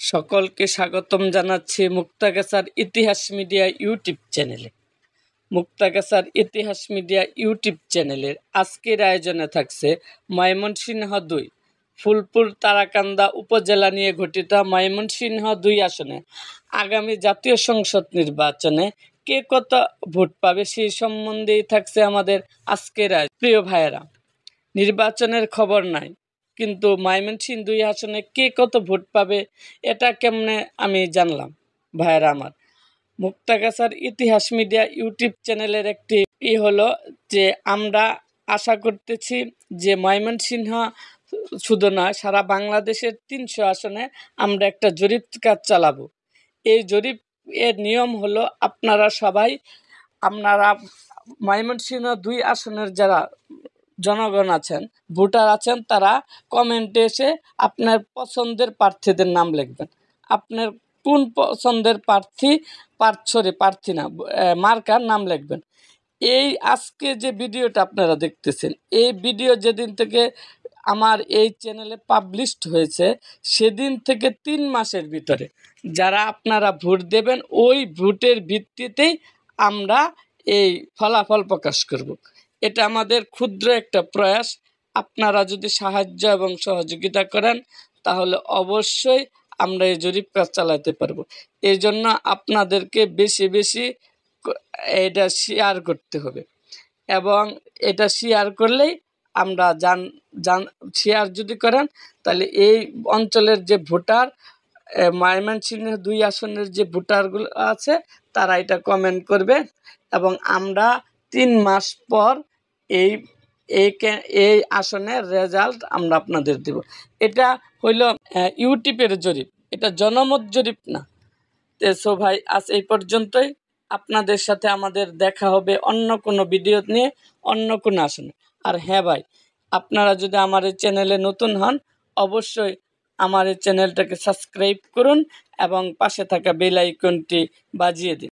সকলকে স্বাগতম জানাচ্ছি মুক্তাগাছার ইতিহাস মিডিয়া ইউটিউব চ্যানেলে। মুক্তাগাছার ইতিহাস মিডিয়া ইউটিউব চ্যানেলের আজকের আয়োজনে থাকছে ময়মনসিংহ ২ ফুলপুর তারাকান্দা উপজেলা নিয়ে গঠিত ময়মনসিংহ ২ আসনে আগামী জাতীয় সংসদ নির্বাচনে কে কত ভোট পাবে সেই সম্বন্ধেই থাকছে আমাদের আজকের প্রিয় ভাইয়েরা। নির্বাচনের খবর নাই, কিন্তু ময়মনসিংহ ২ আসনে কে কত ভোট পাবে এটা কেমনে আমি জানলাম ভাইয়েরা আমার। মুক্তাগাছার ইতিহাস মিডিয়া ইউটিউব চ্যানেলের একটি হলো যে আমরা আশা করতেছি যে ময়মনসিংহ শুধু নয়, সারা বাংলাদেশের ৩০০ আসনে আমরা একটা জরিপ কাজ চালাবো। এই জরিপ এর নিয়ম হলো আপনারা ময়মনসিংহ ২ আসনের যারা জনগণ আছেন, ভোটার আছেন, তারা কমেন্টে এসে আপনার পছন্দের প্রার্থীদের নাম লিখবেন। আপনার কোন পছন্দের প্রার্থী না মার্কার নাম লিখবেন। এই আজকে যে ভিডিওটা আপনারা দেখতেছেন, এই ভিডিও যেদিন থেকে আমার এই চ্যানেলে পাবলিশড হয়েছে সেদিন থেকে ৩ মাসের ভিতরে যারা আপনারা ভোট দেবেন, ওই ভোটের ভিত্তিতেই আমরা এই ফলাফল প্রকাশ করব। এটা আমাদের ক্ষুদ্র একটা প্রয়াস। আপনারা যদি সাহায্য এবং সহযোগিতা করেন তাহলে অবশ্যই আমরা এই জরিপ কাজ চালাতে পারবো। এই জন্য আপনাদেরকে বেশি বেশি এটা শেয়ার করতে হবে, এবং এটা শেয়ার করলেই আমরা শেয়ার যদি করেন তাহলে এই অঞ্চলের যে ভোটার, ময়মনসিংহ ২ আসনের যে ভোটারগুলো আছে তারা এটা কমেন্ট করবে, এবং আমরা ৩ মাস পর এই আসনের রেজাল্ট আমরা আপনাদের দেব। এটা হইল ইউটিউবের জরিপ, এটা জনমত জরিপ না। সো ভাই, আজ এই পর্যন্তই। আপনাদের সাথে আমাদের দেখা হবে অন্য কোনো ভিডিও নিয়ে, অন্য কোনো আসনে। আর হ্যাঁ ভাই, আপনারা যদি আমার এই চ্যানেলে নতুন হন অবশ্যই আমার এই চ্যানেলটাকে সাবস্ক্রাইব করুন এবং পাশে থাকা বেল আইকনটি বাজিয়ে দিন।